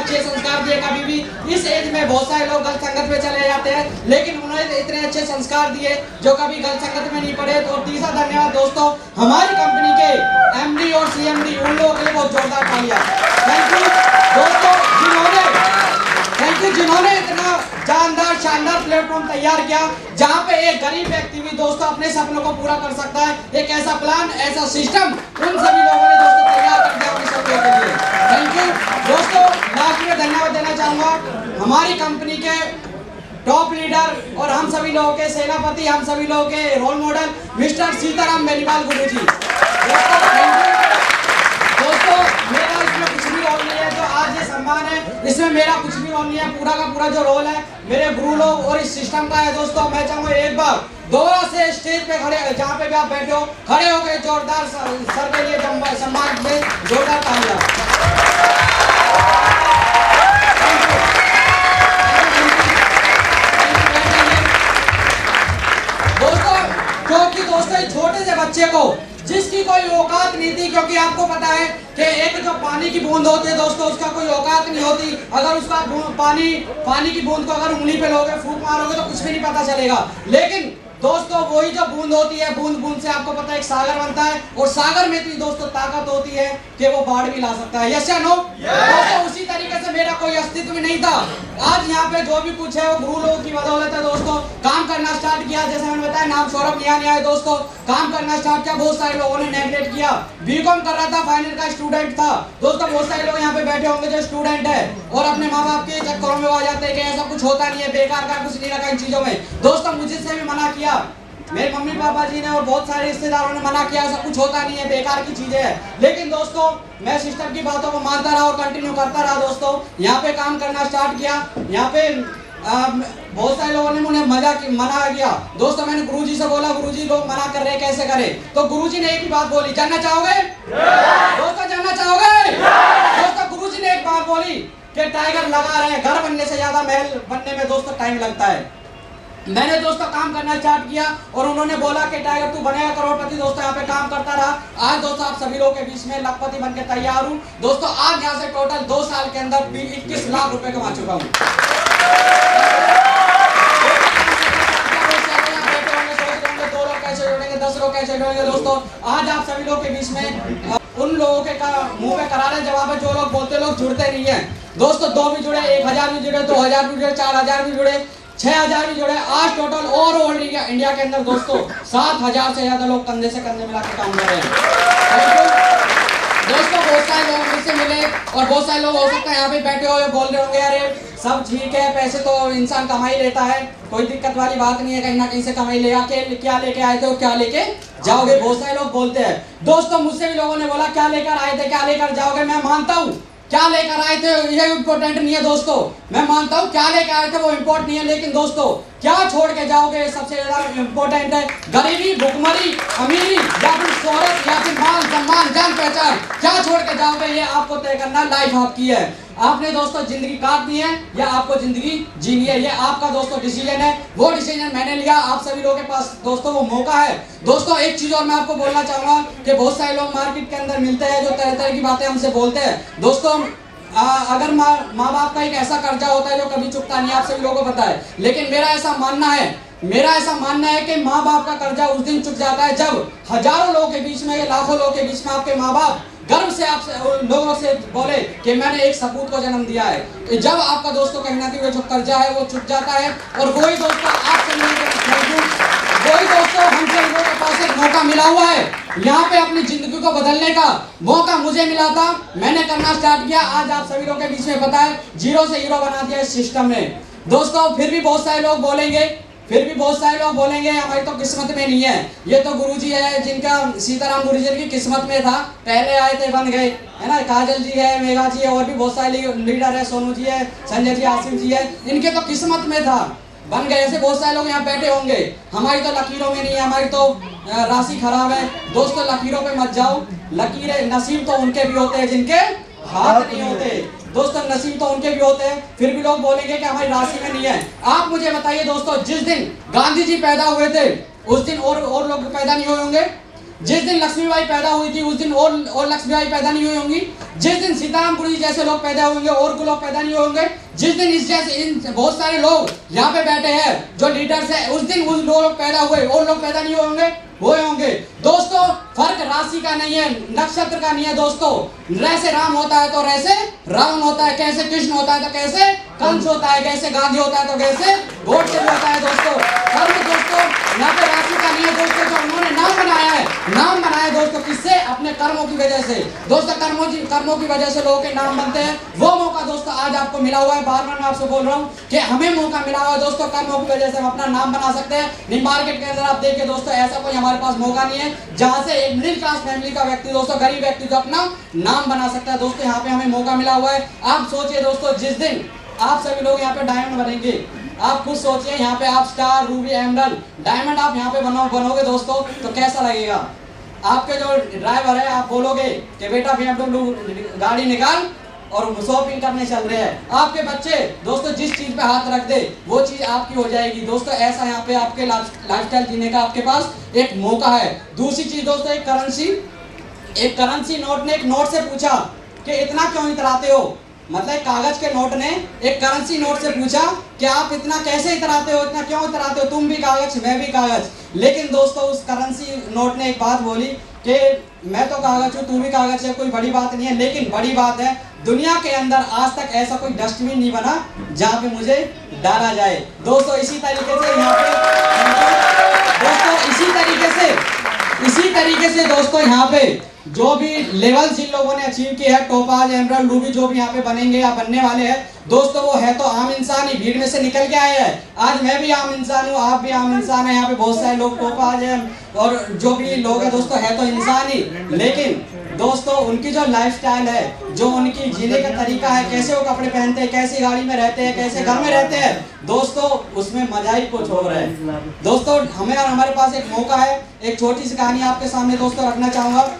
अच्छे संस्कार दिए। कभी भी इस एज में बहुत सारे लोग गलत संगत में चले जाते हैं, लेकिन उन्होंने इतने अच्छे संस्कार दिए जो कभी गलत संगत में नहीं पड़े। तो तीसरा धन्यवाद दोस्तों हमारी कंपनी के एमडी और सीएमडी, उन लोगों के लिए बहुत जोरदार तालियां। थैंक यू दोस्तों, जिन्होंने इतना जानदार शानदार प्लेटफॉर्म तैयार किया जहां पे एक गरीब व्यक्ति भी दोस्तों अपने सपनों को पूरा कर सकता है। एक ऐसा प्लान, ऐसा सिस्टम उन सभी लोगों ने दोस्तों तैयार कर दिया अपने सपनों के लिए। थैंक यू दोस्तों। लास्ट में धन्यवाद देना चाहूंगा हमारी कंपनी के टॉप लीडर और हम सभी लोगों के सेनापति, हम सभी लोगों के role model mister Sitaram Beniwal guru ji. दोस्तों मेरा इसमें कुछ भी रोल नहीं है, जो आज ये सम्मान है इसमें मेरा कुछ भी रोल नहीं है। पूरा का पूरा जो रोल है मेरे गुरु लोग और इस सिस्टम का है। दोस्तों मैं चाहूंगा एक बार दोबारा से स्टेज पे खड़े, जहाँ पे भी आप बैठे हो, खड़े हो गए जोरदार सर के लिए सम्मान में जोरदार तालियां। दोस्तों क्योंकि दोस्तों छोटे से बच्चे को जिसकी कोई औकात नहीं थी, क्योंकि आपको पता है कि एक जो पानी की बूंद होती है दोस्तों उसका कोई औकात नहीं होती। अगर उसका पानी की बूंद को अगर उंगली पे लोगे, फूंक मारोगे तो कुछ भी नहीं पता चलेगा। लेकिन दोस्तों वही जो बूंद होती है, बूंद बूंद से आपको पता है एक सागर बनता है, और सागर में इतनी दोस्तों ताकत होती है कि वो बाढ़ भी ला सकता है। यस या नो? दोस्तों उसी तरीके से मेरा कोई अस्तित्व नहीं था। आज यहाँ पे जो भी कुछ है वो गुरु लोगों की बदौलत है दोस्तों। काम करना स्टार्ट किया, जैसे मैंने बताया, नाम सौरभ नियानिया है दोस्तों। काम करना स्टार्ट किया, बहुत सारे लोगों ने नेगलेक्ट किया। बीकॉम कर रहा था, फाइनल का स्टूडेंट था दोस्तों। बहुत सारे लोग यहाँ पे बैठे होंगे जो स्टूडेंट है और अपने माँ बाप के चक्करों में आ जाते हैं कि ऐसा कुछ होता नहीं है, बेकार का कुछ नहीं रखा इन चीजों में। दोस्तों मुझे से भी मना किया, मेरे मम्मी पापा जी ने और बहुत सारे रिश्तेदारों ने मना किया, ऐसा कुछ होता नहीं है, बेकार की चीजें हैं। लेकिन दोस्तों मैं सिस्टम की बातों को मानता रहा और कंटिन्यू करता रहा दोस्तों। यहाँ पे काम करना स्टार्ट किया। यहाँ पे बहुत सारे लोगों ने मुझे मना किया दोस्तों। मैंने गुरुजी से बोला, गुरुजी लोग मना कर रहे हैं, कैसे करें? तो गुरुजी ने एक ही बात बोली, जानना चाहोगे दोस्तों? जानना चाहोगे दोस्तों? गुरुजी ने एक बात बोली कि टाइगर लगा रहे हैं, घर बनने से ज्यादा महल बनने में दोस्तों टाइम लगता है। मैंने दोस्तों काम करना स्टार्ट किया और उन्होंने बोला कि टाइगर तू बनेगा करोड़पति। दोस्तों यहाँ पे काम करता रहा। आज दोस्तों आप सभी लोगों के बीच में लखपति बनके तैयार हूँ दोस्तों। आज यहाँ से टोटल 2 साल के अंदर 21 लाख रुपए कमा चुका हूँ। कैसे जुड़ेंगे, 10 लोग कैसे जुड़ेंगे दोस्तों? आज आप सभी लोगों के बीच में उन लोगों के मुंह पे करारे जवाब है जो लोग बोलते, लोग जुड़ते नहीं है दोस्तों। 2 भी जुड़े, 1000 भी जुड़े, 2000 भी जुड़े, 4000 भी जुड़े, 6000 भी जुड़े। आज टोटल ओवरऑल इंडिया के अंदर दोस्तों 7000 से ज्यादा लोग कंधे से कंधे मिला के काम कर रहे हैं दोस्तों। बहुत सारे लोग मुझसे मिले और बहुत सारे लोग हो सकता है यहाँ पे बैठे हुए बोल रहे होंगे अरे सब ठीक है, पैसे तो इंसान कमा ही लेता है, कोई दिक्कत वाली बात नहीं है, कहीं ना कहीं से कमाई ले आके क्या लेके आए थे और क्या लेके जाओगे? बहुत सारे लोग बोलते हैं दोस्तों। मुझसे भी लोगों ने बोला क्या लेकर आए थे, क्या लेकर जाओगे? मैं मानता हूँ क्या लेकर आए थे ये इम्पोर्टेंट नहीं है दोस्तों। मैं मानता हूँ क्या लेकर आए थे वो इम्पोर्टेंट नहीं है, लेकिन दोस्तों क्या छोड़ के जाओगे सबसे ज्यादा इम्पोर्टेंट है। गरीबी, भुखमरी, अमीरी या फिर शोहरत या फिर मान सम्मान, जान पहचान, क्या छोड़ के जाओगे ये आपको तय करना। लाइफ आपकी है, आपने दोस्तों जिंदगी काटनी है या आपको जिंदगी जीनी है, ये आपका दोस्तों डिसीजन है। वो डिसीजन मैंने लिया, आप सभी लोगों के पास दोस्तों वो मौका है। दोस्तों एक चीज और मैं आपको बोलना चाहूंगा कि बहुत सारे लोग मार्केट के अंदर मिलते हैं जो तरह तरह की बातें हमसे बोलते हैं दोस्तों। अगर माँ बाप का एक ऐसा कर्जा होता है जो कभी चुकता नहीं, आप सभी लोगों को पता है। लेकिन मेरा ऐसा मानना है कि माँ बाप का कर्जा उस दिन चुक जाता है जब हजारों लोगों के बीच में, लाखों लोगों के बीच में आपके माँ बाप गर्व से आपसे लोगों से बोले कि मैंने एक सपूत को जन्म दिया है। जब आपका दोस्तों कहीं ना कहीं वो जो कर्जा है वो चुक जाता है। और वही दोस्तों आपसे वही दोस्तों हमसे लोगों के पास एक मौका मिला हुआ है यहाँ पे अपनी जिंदगी को बदलने का मौका मुझे मिला था, मैंने करना स्टार्ट किया। आज आप सभी लोगों के बीच में पता है 0 से हीरो बना दिया इस सिस्टम ने दोस्तों। फिर भी बहुत सारे लोग बोलेंगे हमारी तो किस्मत में नहीं है। ये तो गुरुजी है जिनका सीताराम गुरुजी की किस्मत में था, पहले आए थे बन गए, है ना। काजल जी है, मेघा जी है, और भी बहुत सारे लीडर है, सोनू जी है, संजय जी, आसिफ जी है, इनके तो किस्मत में था, बन गए। ऐसे बहुत सारे लोग यहाँ बैठे होंगे, हमारी तो लकीरों में नहीं है, हमारी तो राशि खराब है। दोस्तों लकीरों पे मत जाओ, लकीरें नसीब तो उनके भी होते हैं जिनके हाथ नहीं होते दोस्तों, नसीब तो उनके भी होते हैं। फिर भी लोग बोलेंगे कि हमारी राशि में नहीं है। आप मुझे बताइए दोस्तों, जिस दिन गांधी जी पैदा हुए थे उस दिन और लोग पैदा नहीं हुए होंगे? जिस दिन लक्ष्मीबाई पैदा हुई थी उस दिन और लक्ष्मीबाई पैदा नहीं हुई होंगी। जिस दिन सीताराम गुरु जी जैसे लोग पैदा होंगे और लोग पैदा नहीं होंगे। जिस दिन इस जैसे इन बहुत सारे लोग यहाँ पे बैठे हैं जो लीडर्स है, उस दिन उस लोग पैदा हुए और लोग पैदा नहीं होंगे, हुए होंगे। दोस्तों फर्क राशि का नहीं है, नक्षत्र का नहीं है दोस्तों। जैसे राम होता है तो वैसे रावण होता है, कैसे कृष्ण होता है तो कैसे कंस होता है, कैसे गांधी होता है तो कैसे गोडसे होता है दोस्तों। फर्क दोस्तों यहाँ पे राशि का नहीं है दोस्तों। जो उन्होंने नाम बनाया है, नाम बनाया दोस्तों किससे? अपने कर्मों की वजह से दोस्तों। कर्मों की वजह से लोगों के नाम बनते हैं। वो मौका दोस्तों आज आपको मिला हुआ है। बार बार मैं आपसे बोल रहा हूँ कि हमें मौका मिला हुआ है दोस्तों। कर्मों की वजह से हम अपना नाम बना सकते हैं। नहीं मार्केट के अंदर आप देखिए दोस्तों, ऐसा कोई हमारे पास मौका नहीं है जहां से एक मिडिल क्लास फैमिली का व्यक्ति दोस्तों, गरीब व्यक्ति जो अपना नाम बना सकता है दोस्तों। यहाँ पे हमें मौका मिला हुआ है। आप सोचिए दोस्तों, जिस दिन आप सभी लोग यहाँ पे डायमंड बनेंगे, आप खुद सोचिए यहाँ पे आप स्टार, रूबी, एमरल्ड, डायमंड आप यहाँ पे बनोगे दोस्तों तो कैसा लगेगा? आपके जो ड्राइवर है आप बोलोगे कि बेटा BMW गाड़ी निकाल और शॉपिंग करने चल रहे हैं। आपके बच्चे दोस्तों जिस चीज पे हाथ रख दे वो चीज आपकी हो जाएगी दोस्तों। ऐसा यहाँ पे आपके लाइफस्टाइल जीने का आपके पास एक मौका है। दूसरी चीज दोस्तों, एक करेंसी नोट ने एक नोट से पूछा कि इतना क्यों इतराते हो? मतलब कागज के नोट ने एक करेंसी नोट से पूछा कि आप इतना कैसे इतराते हो, इतना क्यों इतराते हो? तुम भी कागज, मैं भी कागज। लेकिन दोस्तों उस करेंसी नोट ने एक बात बोली कि मैं तो कागज हूँ, तू भी कागज है, कोई बड़ी बात नहीं है। लेकिन बड़ी बात है, दुनिया के अंदर आज तक ऐसा कोई डस्टबिन नहीं बना जहाँ पे मुझे डाला जाए दोस्तों। इसी तरीके से यहाँ पे दोस्तों, इसी तरीके से दोस्तों यहाँ पे जो भी लेवल जिन लोगों ने अचीव किया है, टोपाज, एमरल्ड, रूबी जो भी यहाँ पे बनेंगे या बनने वाले हैं दोस्तों, वो है तो आम इंसान ही, भीड़ में से निकल के आए हैं। आज मैं भी आम इंसान हूँ, आप भी आम इंसान है। यहाँ पे बहुत सारे लोग टोपाज हैं और जो भी लोग हैं दोस्तों, है तो इंसान ही। लेकिन दोस्तों उनकी जो लाइफस्टाइल है, जो उनकी जीने का तरीका है, कैसे वो कपड़े पहनते हैं, कैसी गाड़ी में रहते हैं, कैसे घर में रहते हैं दोस्तों, उसमें मजा ही कुछ और है दोस्तों। हमें और हमारे पास एक मौका है। एक छोटी सी कहानी आपके सामने दोस्तों रखना चाहूँगा।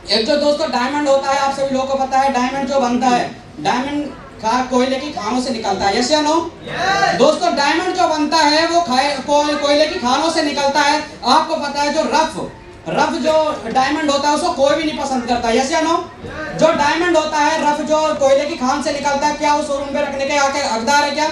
एक जो दोस्तों डायमंड होता है, आप सभी लोगों को पता है, डायमंड जो बनता है, डायमंड का कोयले की खानों से निकलता है। यस या नो? दोस्तों डायमंड जो बनता है वो कोयले की खानों से निकलता है। आपको पता है जो रफ जो डायमंड होता है उसको कोई भी नहीं पसंद करता। यस या नो? जो डायमंड होता है रफ जो कोयले की खान से निकलता है, क्या उस शोरूम पे रखने के आके हकदार है? क्या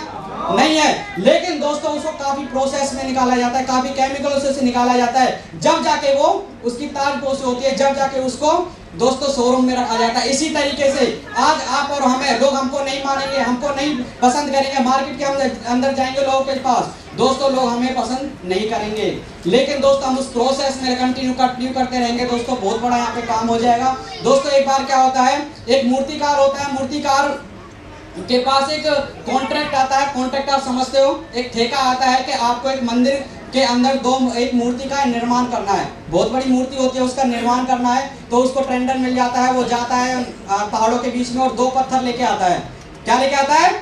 नहीं है। लेकिन दोस्तों उसको काफी प्रोसेस में निकाला जाता है, काफी केमिकल से निकाला जाता है, जब जाके वो उसकी तार पोस होती है, जब जाके उसको दोस्तों शोरूम में रखा जाता है। इसी तरीके से आज आप और हमें, लोग हमको नहीं मानेंगे, हमको नहीं पसंद करेंगे, मार्केट के अंदर जाएंगे लोगों के पास दोस्तों, लोग हमें पसंद नहीं करेंगे। लेकिन दोस्तों हम उस प्रोसेस में कंटिन्यू करते रहेंगे दोस्तों, बहुत बड़ा यहाँ पे काम हो जाएगा दोस्तों। एक बार क्या होता है, एक मूर्तिकार होता है, मूर्तिकार के पास एक कॉन्ट्रैक्ट आता है। कॉन्ट्रैक्ट आप समझते हो, एक ठेका आता है कि आपको एक मंदिर के अंदर एक मूर्ति का निर्माण करना है। बहुत बड़ी मूर्ति होती है, उसका निर्माण करना है तो उसको टेंडर मिल जाता है। वो जाता है पहाड़ों के बीच में और 2 पत्थर लेके आता है। क्या लेके आता है?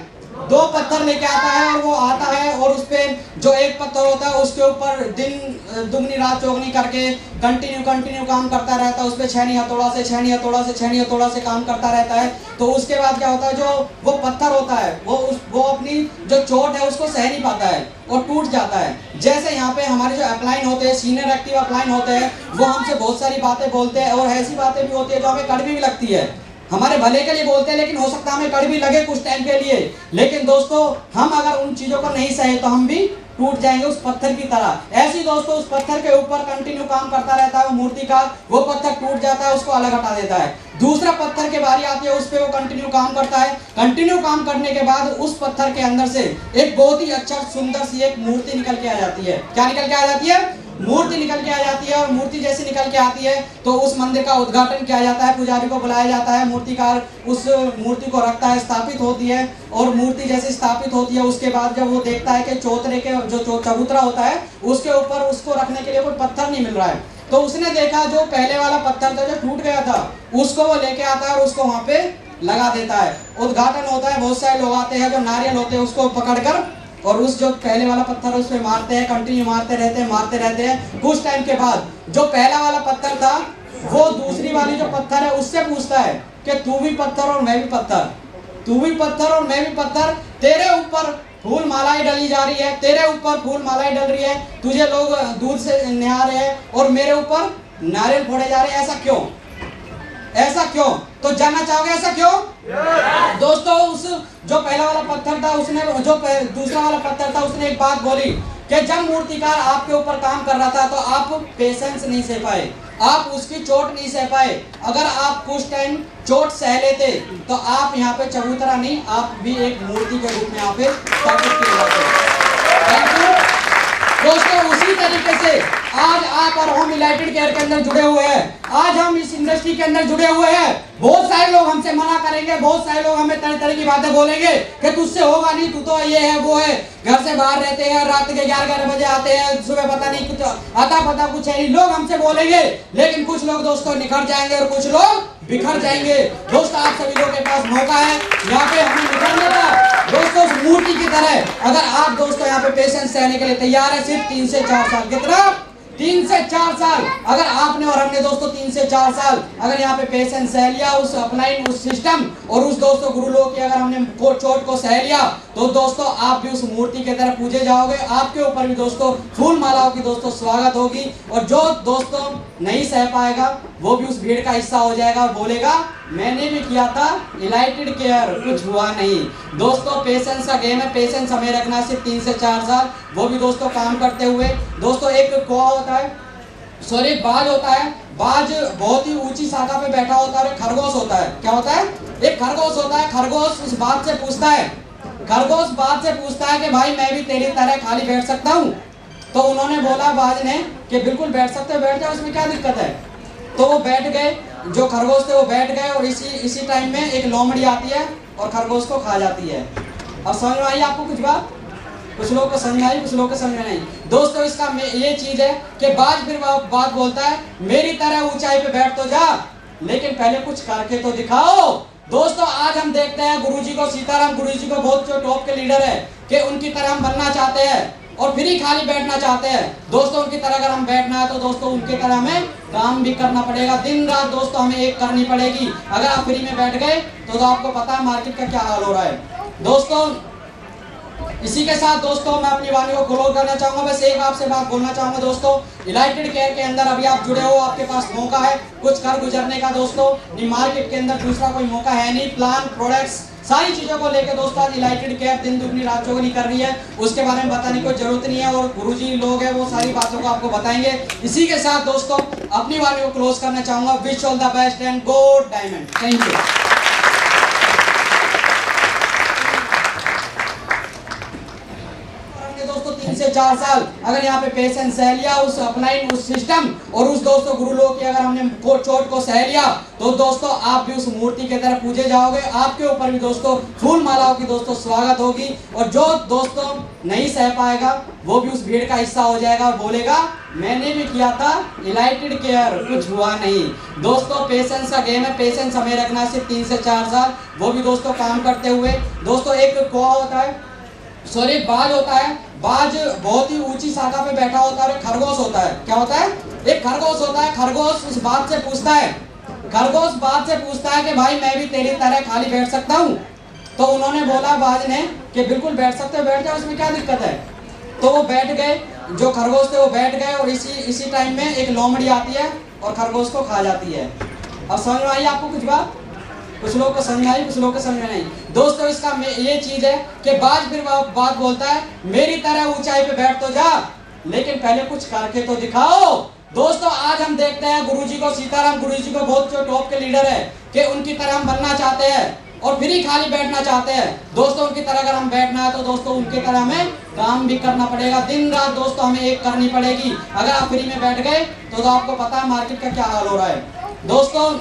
2 पत्थर लेके आता है। और वो आता है और उस पे जो एक पत्थर होता है उसके ऊपर दिन दुगनी रात चौगनी करके कंटिन्यू काम करता रहता है। उस पे छेनी हथौड़ा से काम करता रहता है। तो उसके बाद क्या होता है, जो वो पत्थर होता है वो अपनी जो चोट है उसको सह नहीं पाता है और टूट जाता है। जैसे यहाँ पे हमारे जो अपलाइन होते हैं, सीनियर एक्टिव अपलाइन होते हैं, वो हमसे बहुत सारी बातें बोलते हैं और ऐसी बातें भी होती है जो हमें कड़वी भी लगती है, हमारे भले के लिए बोलते हैं, लेकिन हो सकता है हमें कड़वी लगे कुछ टाइम के लिए। लेकिन दोस्तों हम अगर उन चीजों को नहीं सहे तो हम भी टूट जाएंगे उस पत्थर की तरह। ऐसे ही दोस्तों उस पत्थर के ऊपर कंटिन्यू काम करता रहता है वो मूर्तिकार। वो पत्थर टूट जाता है, उसको अलग हटा देता है। दूसरा पत्थर के बारी आती है, उस पे वो कंटिन्यू काम करता है। कंटिन्यू काम करने के बाद उस पत्थर के अंदर से एक बहुत ही अच्छा सुंदर सी एक मूर्ति निकल के आ जाती है। क्या निकल के आ जाती है? मूर्ति निकल के आ जाती है। और मूर्ति जैसे निकल के आती है तो उस मंदिर का उद्घाटन किया जाता है, पुजारी को बुलाया जाता है, मूर्तिकार उस मूर्ति को रखता है, स्थापित होती है। और मूर्ति जैसे स्थापित होती है उसके बाद जब वो देखता है कि चौतरे के जो चबूतरा होता है उसके ऊपर उसको रखने के लिए कोई पत्थर नहीं मिल रहा है, तो उसने देखा जो पहले वाला पत्थर था जो टूट गया था उसको वो लेके आता है और उसको वहां पे लगा देता है। उद्घाटन होता है, बहुत सारे लोग आते हैं, जो नारियल होते हैं उसको पकड़कर और उस जो पहले वाला पत्थर उस पे मारते हैं, कंटिन्यू मारते रहते हैं। कुछ टाइम के बाद जो पहला वाला पत्थर था वो दूसरी वाली जो पत्थर है उससे पूछता है कि तू भी पत्थर और मैं भी पत्थर, तू भी पत्थर और मैं भी पत्थर, तेरे ऊपर फूल मालाएं डली जा रही है, तेरे ऊपर फूल मालाएं डल रही है, तुझे लोग दूध से निहार रहे हैं और मेरे ऊपर नारियल फोड़े जा रहे हैं। ऐसा क्यों? ऐसा क्यों? तो जानना चाहोगे ऐसा क्यों? दोस्तों, उस जो पहला वाला पत्थर था उसने, जो दूसरा वाला पत्थर था उसने एक बात बोली कि जब मूर्तिकार आपके ऊपर काम कर रहा था तो आप पेशेंस नहीं सह पाए, आप उसकी चोट नहीं सह पाए। अगर आप कुछ टाइम चोट सह लेते तो आप यहाँ पे चबूतरा नहीं, आप भी एक मूर्ति के रूप में यहाँ पे स्थापित किए जाते। थैंक यू दोस्तों। उसी तरीके से आज आप और हम यूनाइटेड केयर के अंदर जुड़े हुए हैं, आज हम इस इंडस्ट्री के अंदर जुड़े हुए हैं। बहुत सारे लोग हमसे मना करेंगे, बहुत सारे लोग हमें तरह तरह की बातें बोलेंगे कि तुझसे होगा नहीं, तू तो ये है वो है, घर से बाहर रहते हैं, रात के 11 बजे आते हैं, सुबह पता नहीं कुछ आता पता कुछ है नहीं, लोग हमसे बोलेंगे। लेकिन कुछ लोग दोस्तों निखर जाएंगे और कुछ लोग बिखर जाएंगे। दोस्तों, आप सभी लोगों के पास मौका है यहाँ पे हमें निखरने का। दोस्तों, उस मूर्ति की तरह अगर आप दोस्तों यहाँ पे पेशेंस सहने के लिए तैयार है, सिर्फ 3 से 4 साल, कितना? 3 से 4 साल। अगर आपने और हमने दोस्तों 3 से 4 साल अगर यहाँ पे पेशेंस सह लिया, उस अपलाइन उस सिस्टम और उस दोस्तों गुरु लोग की अगर हमने चोट को सह लिया, तो दोस्तों आप भी उस मूर्ति की तरह पूजे जाओगे। आपके ऊपर भी दोस्तों फूल मालाओं की दोस्तों स्वागत होगी, और जो दोस्तों नहीं सह पाएगा वो भी उस भीड़ का हिस्सा हो जाएगा और बोलेगा मैंने भी किया था यूनाइटेड केयर, कुछ हुआ नहीं। दोस्तों, पेशेंस का गेम है, पेशेंस हमें रखना है सिर्फ 3 से 4 साल, वो भी दोस्तों काम करते हुए। दोस्तों, एक कौवा होता है, सॉरी बाज होता है, बाज बहुत ही ऊंची शाखा पे बैठा होता है, और एक खरगोश होता है। क्या होता है? एक खरगोश होता है। खरगोश उस बाज से पूछता है, खरगोश बाज से पूछता है कि भाई मैं भी तेरी तरह खाली बैठ सकता हूँ? तो उन्होंने बोला बाज ने कि बिल्कुल बैठ सकते हो, बैठ जाओ, उसमें क्या दिक्कत है। तो वो बैठ गए, जो खरगोश थे वो बैठ गए, और इसी टाइम में एक लोमड़ी आती है और खरगोश को खा जाती है। अब समझ में आई आपको कुछ बात? कुछ लोग को समझ आई, कुछ लोग को समझ में नहीं। दोस्तों, इसका ये चीज है कि बाज फिर बात बोलता है मेरी तरह ऊंचाई पे बैठ तो जा, लेकिन पहले कुछ करके तो दिखाओ। दोस्तों, आज हम देखते हैं गुरुजी को, सीताराम गुरुजी को, बहुत जो टॉप के लीडर है कि उनकी तरह हम बनना चाहते हैं और फ्री खाली बैठना चाहते हैं। दोस्तों, उनकी तरह अगर हम बैठना है तो दोस्तों उनकी तरह हमें काम भी करना पड़ेगा, दिन रात दोस्तों हमें एक करनी पड़ेगी। अगर आप फ्री में बैठ गए तो आपको पता है मार्केट का क्या हाल हो रहा है। दोस्तों, इसी के साथ दोस्तों मैं अपनी वाणी को क्लोज करना चाहूंगा। बस एक आपसे बात बोलना चाहूंगा दोस्तों, यूनाइटेड केयर के अंदर अभी आप जुड़े हो, आपके पास मौका है कुछ कर गुजरने का। दोस्तों, मार्केट के अंदर दूसरा कोई मौका है नहीं। प्लान, प्रोडक्ट्स, सारी चीजों को लेकर दोस्तों आज यूनाइटेड केयर दिन दुगनी रात चौगुनी कर रही है, उसके बारे में बताने की कोई जरूरत नहीं है, और गुरुजी लोग हैं वो सारी बातों को आपको बताएंगे। इसी के साथ दोस्तों अपनी वाणी को क्लोज करना चाहूंगा। Wish all the best and go diamond. Thank you. दोस्तों 3 से 4 साल अगर यहाँ पे पेशेंस सह लिया, उस अपलाइन उस सिस्टम और उस दोस्तों गुरु लोग की अगर हमने चोट को सह लिया, तो दोस्तों आप भी उस मूर्ति की तरह पूजे जाओगे। आपके ऊपर भी दोस्तों फूल मालाओं की दोस्तों स्वागत होगी, और जो दोस्तों नहीं सह पाएगा वो भी उस भीड़ का हिस्सा हो जाएगा और बोलेगा मैंने भी किया था यूनाइटेड केयर, कुछ हुआ नहीं। दोस्तों, पेशेंस का गेम है, पेशेंस हमें रखना है सिर्फ 3 से 4 साल, वो भी दोस्तों काम करते हुए। दोस्तों, एक कौवा होता है, सॉरी बाज होता है, बाज बहुत ही ऊंची शाखा पे बैठा होता है, और एक खरगोश होता है। क्या होता है? एक खरगोश होता है। खरगोश उस बाज से पूछता है, खरगोश बाज से पूछता है कि भाई मैं भी तेरी तरह खाली बैठ सकता हूँ? तो उन्होंने बोला बाज ने कि बिल्कुल बैठ सकते हो, बैठ जाओ, उसमें क्या दिक्कत है। तो वो बैठ गए, जो खरगोश थे वो बैठ गए, और इसी टाइम में एक लोमड़ी आती है और खरगोश को खा जाती है। अब समझ में आई आपको कुछ बात? कुछ लोग को समझ आई, कुछ लोग को समझ में नहीं। दोस्तों, इसका ये चीज है कि बाज फिर बात बोलता है मेरी तरह ऊंचाई पे बैठ तो जा, लेकिन पहले कुछ करके तो दिखाओ। दोस्तों, आज हम देखते हैं गुरुजी को, सीताराम गुरुजी को, बहुत जो टॉप के लीडर है कि उनकी तरह हम बनना चाहते हैं और फ्री खाली बैठना चाहते हैं। दोस्तों, उनकी तरह अगर हम बैठना है तो दोस्तों उनकी तरह हमें काम भी करना पड़ेगा, दिन रात दोस्तों हमें एक करनी पड़ेगी। अगर आप फ्री में बैठ गए तो आपको पता है मार्केट का क्या हाल हो रहा है। दोस्तों,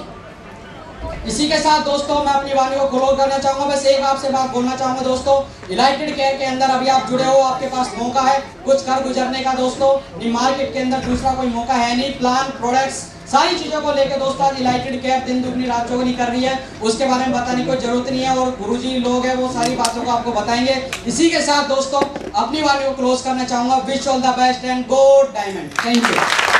इसी के साथ दोस्तों मैं अपनी वाणी को क्लोज करना चाहूंगा। बस एक आपसे बात बोलना चाहूंगा दोस्तों, यूनाइटेड केयर के अंदर अभी आप जुड़े हो, आपके पास मौका है कुछ कर गुजरने का। दोस्तों, मार्केट के अंदर दूसरा कोई मौका है नहीं। प्लान, प्रोडक्ट्स, सारी चीजों को लेकर दोस्तों आज यूनाइटेड केयर दिन दुगनी रात चौगुनी कर रही है, उसके बारे में बताने की कोई जरूरत नहीं है, और गुरुजी लोग हैं वो सारी बातों को आपको बताएंगे। इसी के साथ दोस्तों अपनी वाणी को क्लोज करना चाहूंगा। Wish all the best and go diamond. Thank you.